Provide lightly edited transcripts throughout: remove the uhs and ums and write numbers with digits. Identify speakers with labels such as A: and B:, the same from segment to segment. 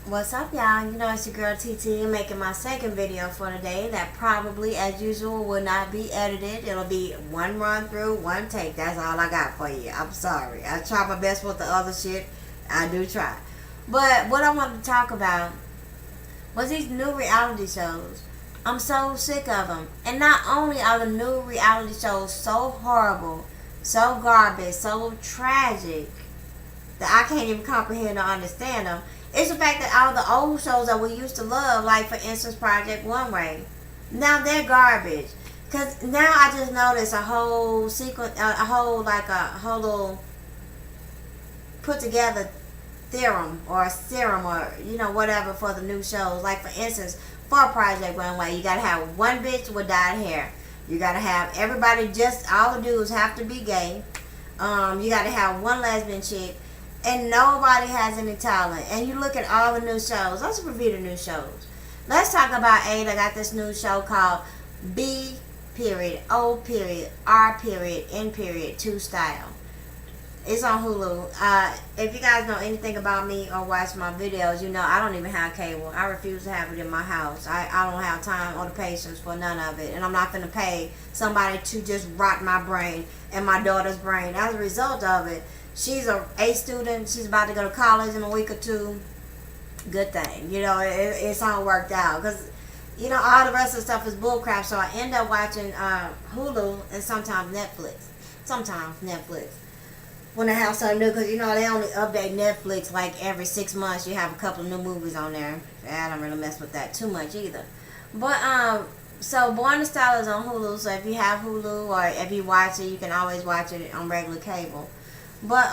A: What's up, y'all? You know, it's your girl TT making my second video for today that probably, as usual, will not be edited. It'll be one run through, one take. That's all I got for you. I'm sorry. I try my best with the other shit. I do try. But what I wanted to talk about was these new reality shows. I'm so sick of them. And not only are the new reality shows so horrible, so garbage, so tragic, that I can't even comprehend or understand them. It's the fact that all the old shows that we used to love, like for instance Project One Way, now they're garbage. Cause now I just noticed a whole sequence, a whole little put together theorem or serum or whatever for the new shows. Like for instance, for Project One Way, you gotta have one bitch with dyed hair. You gotta have everybody, just all the dudes have to be gay. You gotta have one lesbian chick. And nobody has any talent. And you look at all the new shows. Let's review the new shows. Let's talk about Ada. Got this new show called B period O period R period N period 2 style. It's on Hulu. If you guys know anything about me or watch my videos, you know I don't even have cable. I refuse to have it in my house. I don't have time or the patience for none of it. And I'm not going to pay somebody to just rot my brain and my daughter's brain. As a result of it, she's a A student. She's about to go to college in a week or two. Good thing. It's all worked out. Because, all the rest of the stuff is bullcrap. So I end up watching Hulu and sometimes Netflix. When they have something new. Because, they only update Netflix like every 6 months. You have a couple of new movies on there. I don't really mess with that too much either. But, so Born to Style is on Hulu. So if you have Hulu or if you watch it, you can always watch it on regular cable. But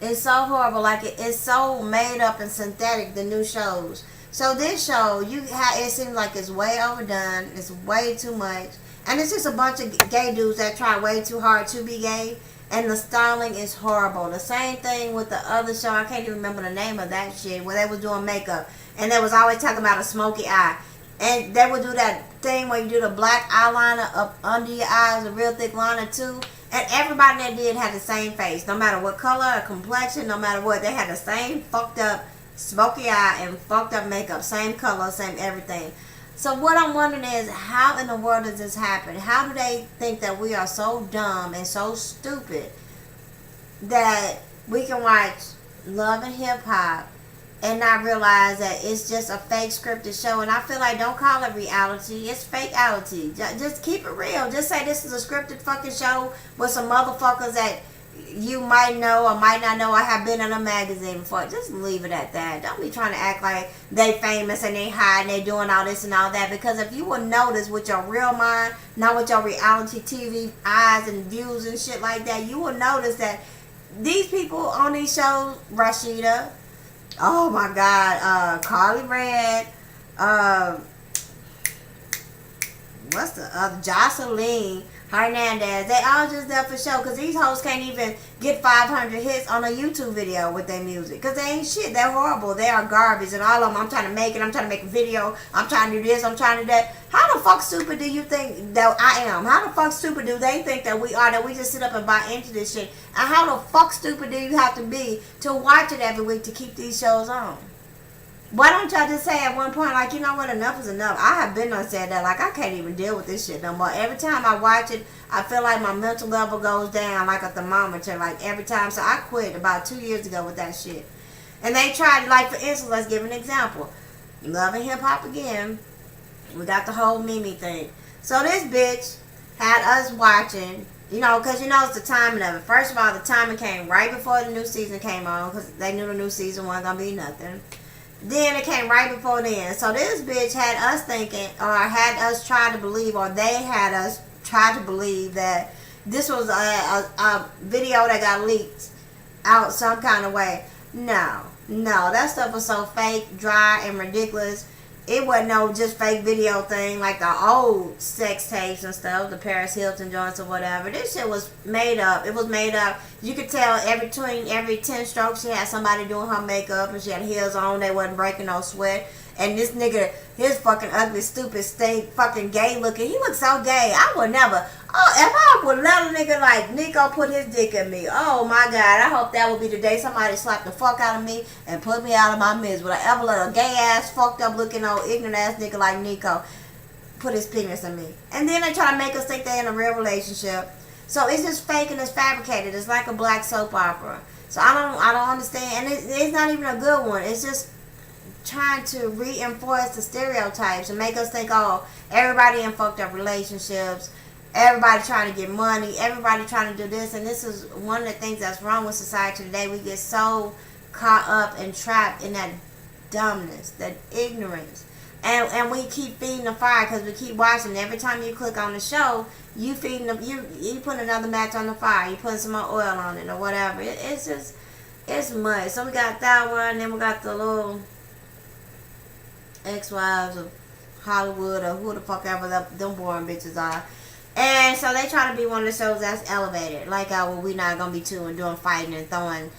A: it's so horrible. Like it's so made up and synthetic, the new shows. So this show, it seems like it's way overdone. It's way too much, and it's just a bunch of gay dudes that try way too hard to be gay. And the styling is horrible. The same thing with the other show. I can't even remember the name of that shit, where they was doing makeup and they was always talking about a smoky eye. And they would do that thing where you do the black eyeliner up under your eyes, a real thick liner too. And everybody that did had the same face. No matter what color or complexion, no matter what. They had the same fucked up smoky eye and fucked up makeup. Same color, same everything. So what I'm wondering is, how in the world does this happen? How do they think that we are so dumb and so stupid that we can watch Love and Hip Hop and not realize that it's just a fake scripted show? And I feel like, don't call it reality. It's fake-ality. Just keep it real. Just say this is a scripted fucking show with some motherfuckers that you might know or might not know or have been in a magazine before. Just leave it at that. Don't be trying to act like they famous and they hide and they doing all this and all that. Because if you would notice with your real mind, not with your reality TV eyes and views and shit like that, you will notice that these people on these shows, Rashida, oh my God, Carly Red, what's the other, Jocelyn Hernandez, they all just there for show, because these hoes can't even get 500 hits on a YouTube video with their music, because they ain't shit. They're horrible. They are garbage. And all of them, I'm trying to make it, I'm trying to make a video, I'm trying to do this, I'm trying to do that. How the fuck stupid do you think that I am? How the fuck stupid do they think that we are, that we just sit up and buy into this shit? And how the fuck stupid do you have to be to watch it every week to keep these shows on? Why don't y'all just say at one point, like, you know what, enough is enough? I have been on said that, like, I can't even deal with this shit no more. Every time I watch it, I feel like my mental level goes down like a thermometer, like every time. So I quit about 2 years ago with that shit. And they tried, like, for instance, let's give an example. Love and Hip Hop again. We got the whole Mimi thing. So this bitch had us watching, because it's the timing of it. First of all, the timing came right before the new season came on, because they knew the new season wasn't going to be nothing. Then it came right before then. So this bitch had us thinking, or had us try to believe, or they had us try to believe that this was a video that got leaked out some kind of way. No, that stuff was so fake, dry, and ridiculous. It wasn't no just fake video thing like the old sex tapes and stuff, the Paris Hilton joints or whatever. This shit was made up. It was made up. You could tell between every 10 strokes she had somebody doing her makeup, and she had heels on. They wasn't breaking no sweat. And this nigga, his fucking ugly, stupid, stink, fucking gay looking. He looks so gay. I would never. Oh, if I would let a nigga like Nico put his dick in me, oh my God, I hope that would be the day somebody slapped the fuck out of me and put me out of my misery. Would I ever let a gay ass, fucked up looking old ignorant ass nigga like Nico put his penis in me? And then they try to make us think they're in a real relationship. So it's just fake and it's fabricated. It's like a black soap opera. So I don't understand. And it's not even a good one. It's just trying to reinforce the stereotypes and make us think, oh, everybody in fucked up relationships, everybody trying to get money, everybody trying to do this. And this is one of the things that's wrong with society today. We get so caught up and trapped in that dumbness, that ignorance. And we keep feeding the fire because we keep watching. Every time you click on the show, you feeding them, you put another match on the fire. You putting some more oil on it or whatever. It's just, it's much. So we got that one, and then we got the little ex-wives of Hollywood or who the fuck ever them boring bitches are. And so they try to be one of the shows that's elevated. Like, well, we not going to be too and doing fighting and throwing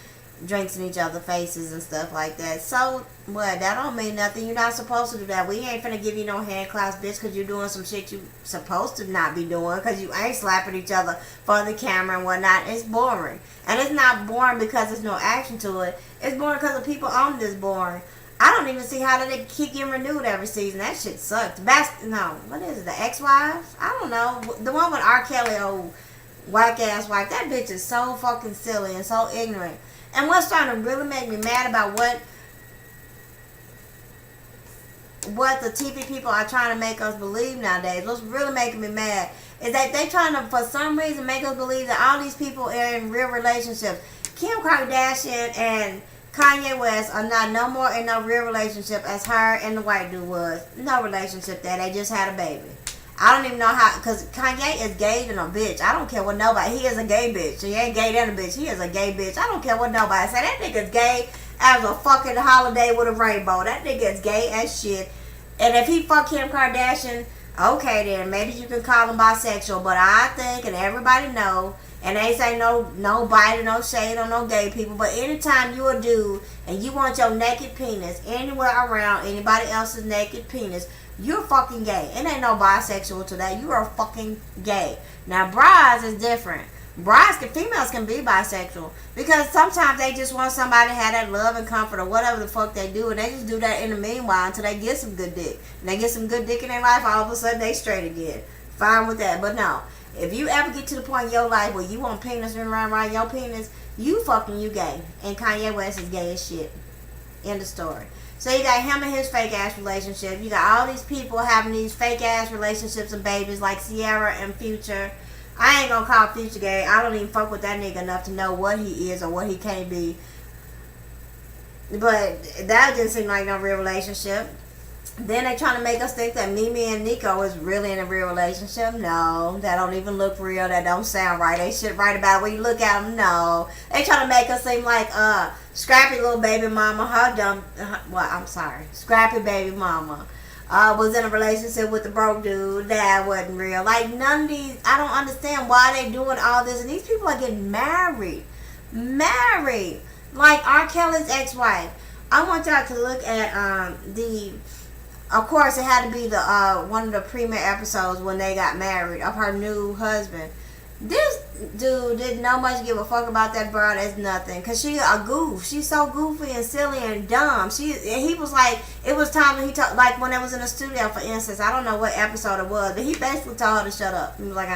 A: drinks in each other's faces and stuff like that. So, what? That don't mean nothing. You're not supposed to do that. We ain't finna give you no hand claps, bitch, because you're doing some shit you supposed to not be doing, because you ain't slapping each other for the camera and whatnot. It's boring. And it's not boring because there's no action to it. It's boring because the people on this boring. I don't even see how they keep getting renewed every season. That shit sucks. What is it? The Ex-Wives? I don't know. The one with R. Kelly, old whack-ass wife. That bitch is so fucking silly and so ignorant. And what's starting to really make me mad about what the TV people are trying to make us believe nowadays, what's really making me mad, is that they trying to, for some reason, make us believe that all these people are in real relationships. Kim Kardashian and Kanye West are not no more in no real relationship as her and the white dude was. No relationship there. They just had a baby. I don't even know how, because Kanye is gay than a bitch. I don't care what nobody, he is a gay bitch. He ain't gay than a bitch. He is a gay bitch. I don't care what nobody say. That nigga's gay as a fucking holiday with a rainbow. That nigga is gay as shit. And if he fuck Kim Kardashian, okay then, maybe you can call him bisexual. But I think, and everybody know, and they say no bite or no shade on no gay people, but anytime you a dude and you want your naked penis anywhere around anybody else's naked penis, you're fucking gay. It ain't no bisexual to that. You are fucking gay. Now, brides is different. Females can be bisexual because sometimes they just want somebody to have that love and comfort or whatever the fuck they do, and they just do that in the meanwhile until they get some good dick. And they get some good dick in their life, all of a sudden they straight again. Fine with that. But no, if you ever get to the point in your life where you want penis running around your penis, you gay. And Kanye West is gay as shit. End of story. So you got him and his fake ass relationship. You got all these people having these fake ass relationships and babies like Sierra and Future. I ain't gonna call Future gay. I don't even fuck with that nigga enough to know what he is or what he can't be. But that didn't seem like no real relationship. Then they trying to make us think that Mimi and Nico is really in a real relationship. No, that don't even look real. That don't sound right. They shit right about it when you look at them. No, they trying to make us seem like Scrappy little baby mama, Scrappy baby mama was in a relationship with the broke dude. That wasn't real. Like, none of these, I don't understand why they doing all this. And these people are getting married. Like R. Kelly's ex-wife. I want y'all to look at of course, it had to be the one of the premiere episodes when they got married of her new husband. This dude didn't know much give a fuck about that broad as nothing, cause she a goof. She's so goofy and silly and dumb. He was like, it was time that he talked, like when it was in the studio, for instance. I don't know what episode it was, but he basically told her to shut up. He was like,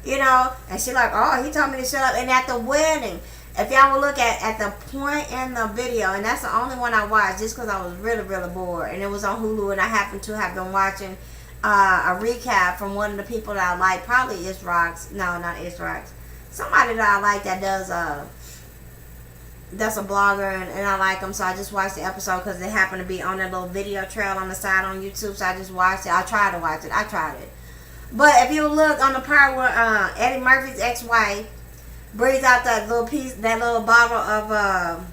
A: you know, and she like, oh, he told me to shut up. And at the wedding, if y'all will look at the point in the video, and that's the only one I watched just because I was really, really bored. And it was on Hulu, and I happened to have been watching a recap from one of the people that I like. Probably Isrox. No, not Isrox. Somebody that I like that does, that's a blogger, and I like him. So I just watched the episode because it happened to be on that little video trail on the side on YouTube. So I just watched it. I tried to watch it. I tried it. But if you look on the part where Eddie Murphy's ex-wife brings out that little piece, that little bottle of,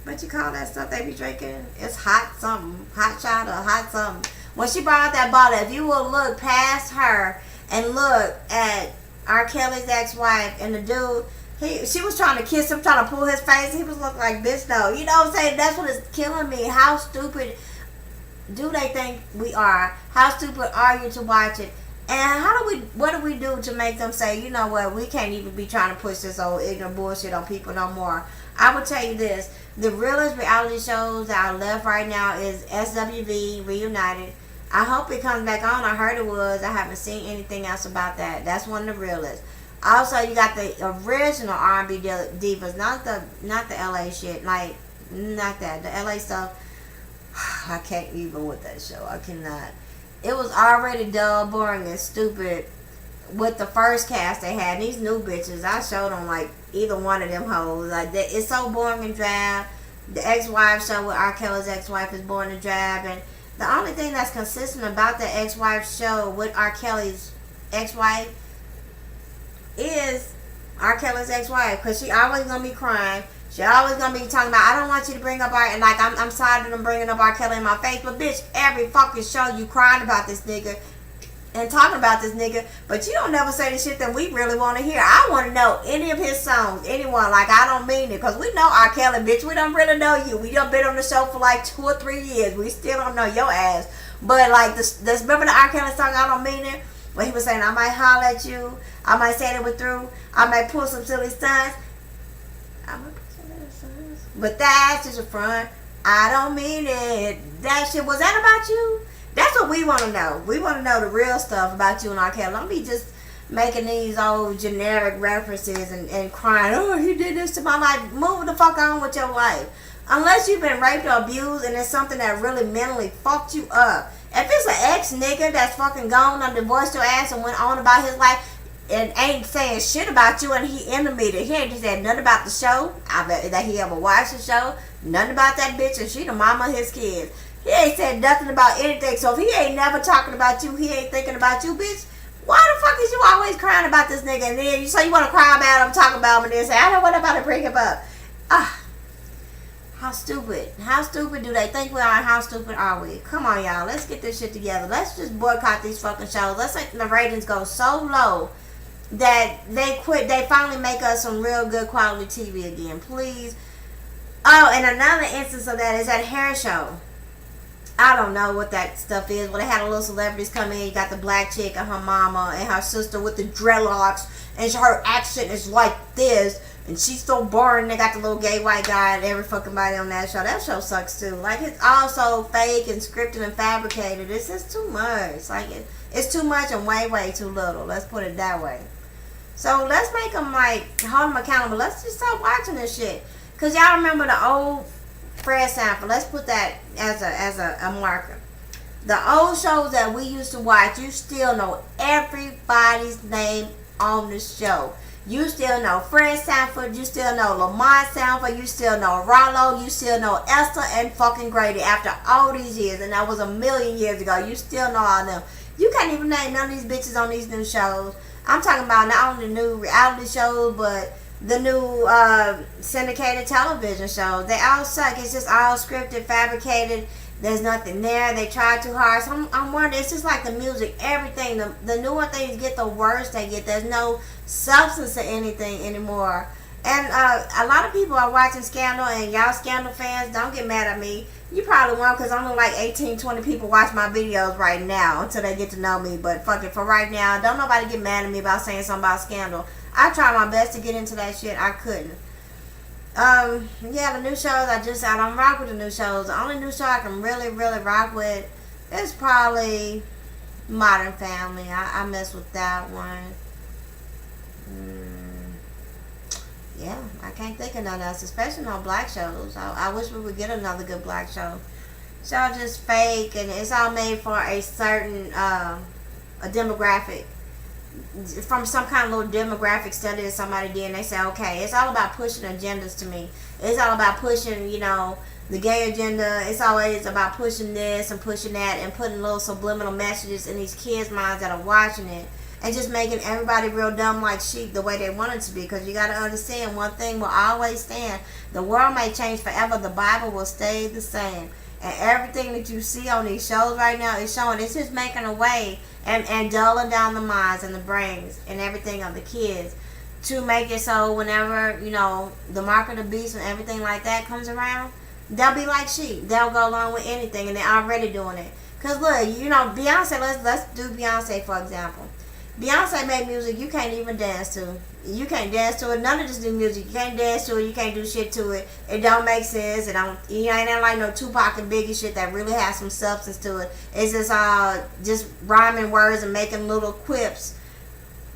A: what you call that stuff they be drinking? It's hot something. Hot shot or hot something. When she brought out that bottle, if you will look past her and look at R. Kelly's ex-wife and the dude, she was trying to kiss him, trying to pull his face. He was looking like, bitch, no. You know what I'm saying? That's what is killing me. How stupid do they think we are? How stupid are you to watch it? And what do we do to make them say, you know what, we can't even be trying to push this old ignorant bullshit on people no more? I will tell you this, the realest reality shows that are left right now is SWV Reunited. I hope it comes back on. I heard it was. I haven't seen anything else about that. That's one of the realest. Also, you got the original R&B divas, not the LA shit, like, not that. The LA stuff, I can't even with that show. I cannot. It was already dull, boring, and stupid with the first cast they had. And these new bitches, I showed them like either one of them hoes. Like it's so boring and drab. The ex-wife show with R. Kelly's ex-wife is boring and drab. And the only thing that's consistent about the ex-wife show with R. Kelly's ex-wife is R. Kelly's ex-wife, because she always gonna be crying. She always gonna be talking about, I don't want you to bring up and like I'm sorry that I'm bringing up R. Kelly in my face, but bitch, every fucking show you crying about this nigga and talking about this nigga, but you don't never say the shit that we really want to hear. I want to know any of his songs, anyone. Like, I don't mean it, because we know R. Kelly, bitch. We don't really know you. We done been on the show for like 2 or 3 years. We still don't know your ass. But like this remember the R. Kelly song, I Don't Mean It, where he was saying, I might holler at you, I might say that we're through, I might pull some silly stunts, but that's just a front. I don't mean it. That shit, was that about you? That's what we want to know. We want to know the real stuff about you and R. Kelly. Don't be just making these old generic references and crying, oh, he did this to my life. Move the fuck on with your life. Unless you've been raped or abused and it's something that really mentally fucked you up. If it's an ex-nigga that's fucking gone and divorced your ass and went on about his life and ain't saying shit about you and he intimated, he ain't just said nothing about the show, I bet that he ever watched the show, nothing about that bitch, and she the mama of his kids. He ain't said nothing about anything, so if he ain't never talking about you, he ain't thinking about you, bitch, why the fuck is you always crying about this nigga, and then you say you want to cry about him, talk about him, and then say, I don't want nobody to bring him up. How stupid do they think we are, and how stupid are we? Come on, y'all, let's get this shit together. Let's just boycott these fucking shows. Let's make the ratings go so low that they finally make us some real good quality TV again, please. Oh, and another instance of that is that hair show. I don't know what that stuff is. Well, they had a little celebrities come in. You got the black chick and her mama and her sister with the dreadlocks, and her accent is like this, and she's so boring. They got the little gay white guy and every fucking body on that show. That show sucks too. Like, it's also fake and scripted and fabricated. It's just too much. Like, it's too much and way too little. Let's put it that way. So let's make them, like, hold them accountable. Let's just stop watching this shit. Because y'all remember the old Fred Sanford. Let's put that as a marker. The old shows that we used to watch, you still know everybody's name on the show. You still know Fred Sanford, you still know Lamont Sanford, you still know Rollo, you still know Esther and fucking Grady after all these years, and that was a million years ago. You still know all them. You can't even name none of these bitches on these new shows. I'm talking about not only the new reality shows, but the new syndicated television shows. They all suck. It's just all scripted, fabricated. There's nothing there. They try too hard. So I'm wondering, it's just like the music, everything. The newer things get, the worse they get. There's no substance to anything anymore. And a lot of people are watching Scandal, and y'all Scandal fans, don't get mad at me. You probably won't, because only like 18, 20 people watch my videos right now until they get to know me. But fuck it, for right now, don't nobody get mad at me about saying something about Scandal. I tried my best to get into that shit. I couldn't. Yeah, the new shows, I don't rock with the new shows. The only new show I can really rock with is probably Modern Family. I mess with that one. Yeah, I can't think of none else, especially no black shows. I wish we would get another good black show. It's all just fake, and it's all made for a certain a demographic. From some kind of little demographic study that somebody did, and they say, okay, it's all about pushing agendas to me. It's all about pushing, the gay agenda. It's always about pushing this and pushing that and putting little subliminal messages in these kids' minds that are watching it, and just making everybody real dumb like sheep the way they want it to be. Because you got to understand, one thing will always stand. The world may change forever. The Bible will stay the same. And everything that you see on these shows right now is showing, it's just making a way and dulling down the minds and the brains and everything of the kids to make it so whenever, the mark of the beast and everything like that comes around, They'll be like sheep. They'll go along with anything, and they're already doing it. Cause look, you know, Beyonce. Let's do Beyonce for example. Beyonce made music you can't even dance to. You can't dance to it. None of this new music. You can't dance to it. You can't do shit to it. It don't make sense. It don't. You know, it ain't like no Tupac and Biggie shit that really has some substance to it. It's just rhyming words and making little quips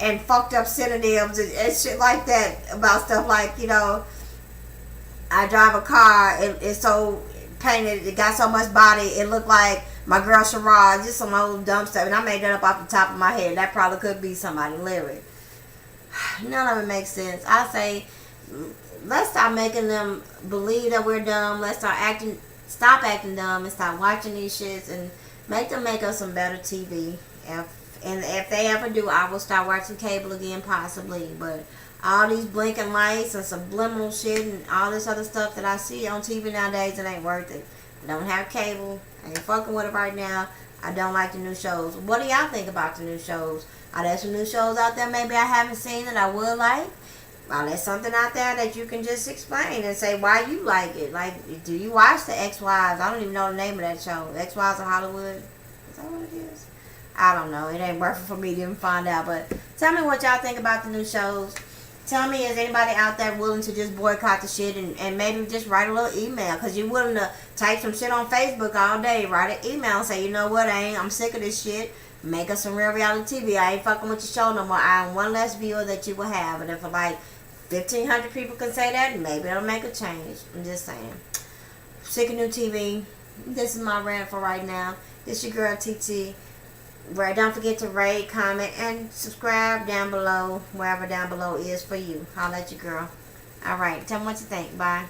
A: and fucked up synonyms and shit like that about stuff like, you know, I drive a car. It's so painted. It got so much body. It looked like my girl Sherrod. Just some old dumb stuff. And I made that up off the top of my head. That probably could be somebody's lyric. None of it makes sense. I say, let's stop making them believe that we're dumb. Let's stop acting dumb and stop watching these shits and make them make us some better TV. If they ever do, I will start watching cable again, possibly. But all these blinking lights and subliminal shit and all this other stuff that I see on TV nowadays, it ain't worth it. I don't have cable. I ain't fucking with it right now. I don't like the new shows. What do y'all think about the new shows? Are there some new shows out there maybe I haven't seen that I would like? Are there something out there that you can just explain and say why you like it? Like, do you watch the Ex-Wives? I don't even know the name of that show. Ex-Wives of Hollywood? Is that what it is? I don't know. It ain't worth it for me to even find out. But tell me what y'all think about the new shows. Tell me, is anybody out there willing to just boycott the shit and maybe just write a little email? Because you're willing to type some shit on Facebook all day. Write an email and say, you know what, I'm sick of this shit. Make us some real reality TV. I ain't fucking with your show no more. I am one less viewer that you will have. And if like 1,500 people can say that, maybe it'll make a change. I'm just saying. Sick of new TV. This is my rant for right now. This your girl TT. Don't forget to rate, comment, and subscribe down below, wherever down below is for you. Holla at your girl. Alright, tell me what you think. Bye.